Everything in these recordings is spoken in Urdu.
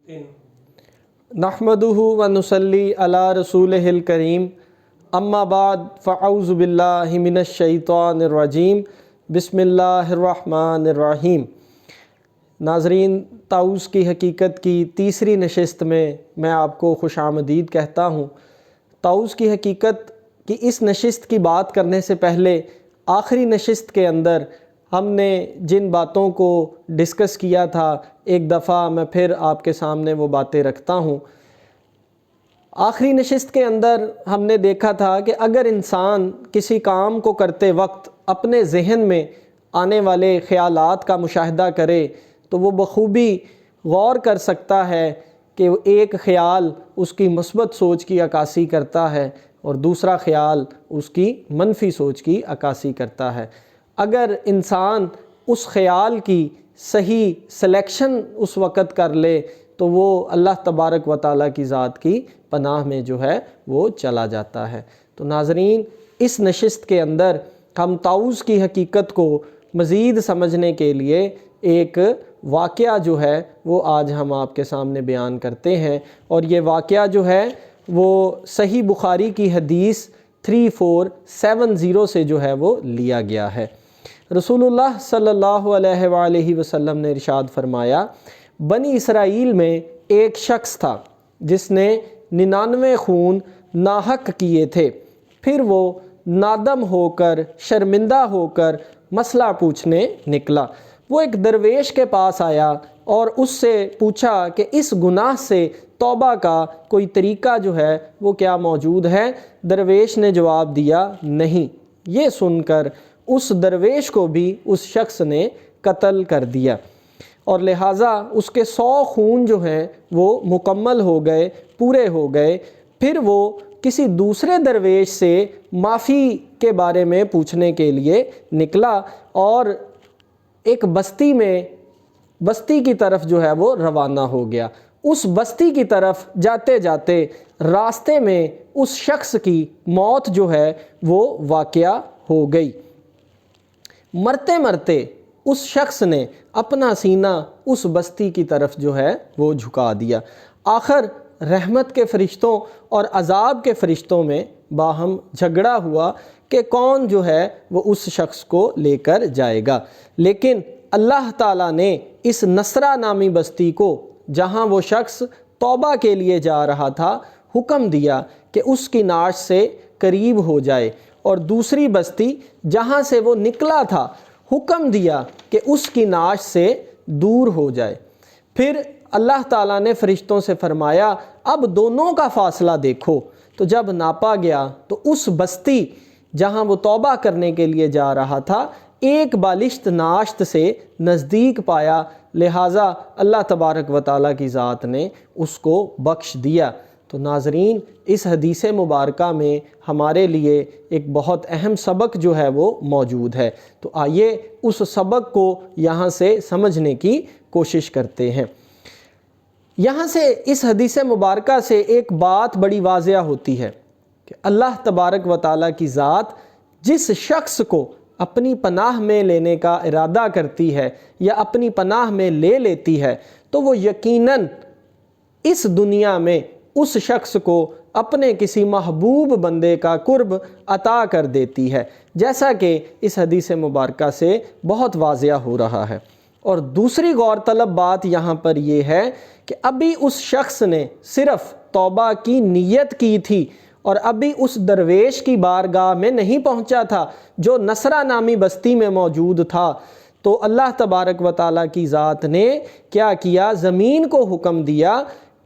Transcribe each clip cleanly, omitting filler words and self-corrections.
نحمدہ و نصلی علی رسولہ الکریم اما بعد فاعوذ باللہ من الشیطان الرجیم بسم اللہ الرحمن الرحیم۔ ناظرین، طاؤس کی حقیقت کی تیسری نشست میں آپ کو خوش آمدید کہتا ہوں۔ طاؤس کی حقیقت کی اس نشست کی بات کرنے سے پہلے آخری نشست کے اندر ہم نے جن باتوں کو ڈسکس کیا تھا ایک دفعہ میں پھر آپ کے سامنے وہ باتیں رکھتا ہوں۔ آخری نشست کے اندر ہم نے دیکھا تھا کہ اگر انسان کسی کام کو کرتے وقت اپنے ذہن میں آنے والے خیالات کا مشاہدہ کرے تو وہ بخوبی غور کر سکتا ہے کہ ایک خیال اس کی مثبت سوچ کی عکاسی کرتا ہے اور دوسرا خیال اس کی منفی سوچ کی عکاسی کرتا ہے۔ اگر انسان اس خیال کی صحیح سلیکشن اس وقت کر لے تو وہ اللہ تبارک و تعالیٰ کی ذات کی پناہ میں جو ہے وہ چلا جاتا ہے۔ تو ناظرین، اس نشست کے اندر ہم طاؤس کی حقیقت کو مزید سمجھنے کے لیے ایک واقعہ جو ہے وہ آج ہم آپ کے سامنے بیان کرتے ہیں، اور یہ واقعہ جو ہے وہ صحیح بخاری کی حدیث 3470 سے جو ہے وہ لیا گیا ہے۔ رسول اللہ صلی اللہ علیہ وآلہ وسلم نے ارشاد فرمایا، بنی اسرائیل میں ایک شخص تھا جس نے 99 خون ناحق کیے تھے، پھر وہ نادم ہو کر شرمندہ ہو کر مسئلہ پوچھنے نکلا۔ وہ ایک درویش کے پاس آیا اور اس سے پوچھا کہ اس گناہ سے توبہ کا کوئی طریقہ جو ہے وہ کیا موجود ہے؟ درویش نے جواب دیا، نہیں۔ یہ سن کر اس درویش کو بھی اس شخص نے قتل کر دیا، اور لہٰذا اس کے 100 خون جو ہیں وہ مکمل ہو گئے، پورے ہو گئے۔ پھر وہ کسی دوسرے درویش سے معافی کے بارے میں پوچھنے کے لیے نکلا اور ایک بستی کی طرف جو ہے وہ روانہ ہو گیا۔ اس بستی کی طرف جاتے جاتے راستے میں اس شخص کی موت جو ہے وہ واقعہ ہو گئی۔ مرتے مرتے اس شخص نے اپنا سینہ اس بستی کی طرف جو ہے وہ جھکا دیا۔ آخر رحمت کے فرشتوں اور عذاب کے فرشتوں میں باہم جھگڑا ہوا کہ کون جو ہے وہ اس شخص کو لے کر جائے گا، لیکن اللہ تعالیٰ نے اس نصرہ نامی بستی کو، جہاں وہ شخص توبہ کے لیے جا رہا تھا، حکم دیا کہ اس کی نعش سے قریب ہو جائے، اور دوسری بستی جہاں سے وہ نکلا تھا حکم دیا کہ اس کی نعش سے دور ہو جائے۔ پھر اللہ تعالیٰ نے فرشتوں سے فرمایا، اب دونوں کا فاصلہ دیکھو۔ تو جب ناپا گیا تو اس بستی جہاں وہ توبہ کرنے کے لیے جا رہا تھا ایک بالشت ناشت سے نزدیک پایا، لہٰذا اللہ تبارک و تعالیٰ کی ذات نے اس کو بخش دیا۔ تو ناظرین، اس حدیث مبارکہ میں ہمارے لیے ایک بہت اہم سبق جو ہے وہ موجود ہے۔ تو آئیے اس سبق کو یہاں سے سمجھنے کی کوشش کرتے ہیں۔ یہاں سے اس حدیث مبارکہ سے ایک بات بڑی واضح ہوتی ہے کہ اللہ تبارک و تعالیٰ کی ذات جس شخص کو اپنی پناہ میں لینے کا ارادہ کرتی ہے یا اپنی پناہ میں لے لیتی ہے تو وہ یقیناً اس دنیا میں اس شخص کو اپنے کسی محبوب بندے کا قرب عطا کر دیتی ہے، جیسا کہ اس حدیث مبارکہ سے بہت واضح ہو رہا ہے۔ اور دوسری غور طلب بات یہاں پر یہ ہے کہ ابھی اس شخص نے صرف توبہ کی نیت کی تھی اور ابھی اس درویش کی بارگاہ میں نہیں پہنچا تھا جو نصرہ نامی بستی میں موجود تھا، تو اللہ تبارک و تعالیٰ کی ذات نے کیا کیا؟ زمین کو حکم دیا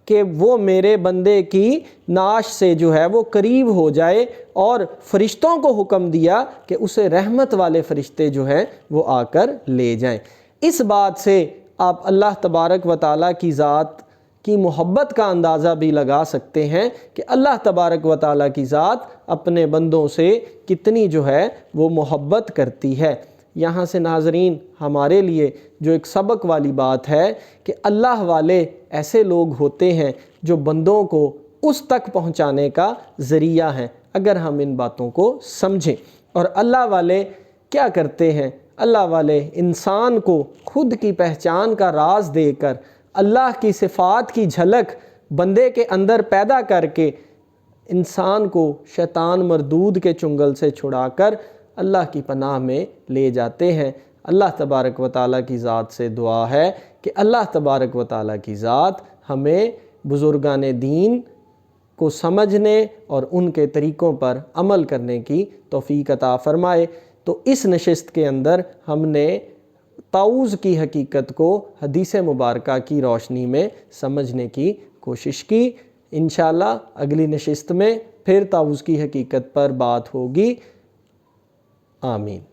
کہ وہ میرے بندے کی نعش سے جو ہے وہ قریب ہو جائے، اور فرشتوں کو حکم دیا کہ اسے رحمت والے فرشتے جو ہیں وہ آ کر لے جائیں۔ اس بات سے آپ اللہ تبارک و تعالیٰ کی ذات کی محبت کا اندازہ بھی لگا سکتے ہیں کہ اللہ تبارک و تعالیٰ کی ذات اپنے بندوں سے کتنی جو ہے وہ محبت کرتی ہے۔ یہاں سے ناظرین ہمارے لیے جو ایک سبق والی بات ہے کہ اللہ والے ایسے لوگ ہوتے ہیں جو بندوں کو اس تک پہنچانے کا ذریعہ ہیں، اگر ہم ان باتوں کو سمجھیں۔ اور اللہ والے کیا کرتے ہیں؟ اللہ والے انسان کو خود کی پہچان کا راز دے کر اللہ کی صفات کی جھلک بندے کے اندر پیدا کر کے انسان کو شیطان مردود کے چنگل سے چھڑا کر اللہ کی پناہ میں لے جاتے ہیں۔ اللہ تبارک و تعالیٰ کی ذات سے دعا ہے کہ اللہ تبارک و تعالیٰ کی ذات ہمیں بزرگان دین کو سمجھنے اور ان کے طریقوں پر عمل کرنے کی توفیق عطا فرمائے۔ تو اس نشست کے اندر ہم نے طاؤز کی حقیقت کو حدیث مبارکہ کی روشنی میں سمجھنے کی کوشش کی۔ انشاءاللہ اگلی نشست میں پھر طاؤز کی حقیقت پر بات ہوگی۔ آمین۔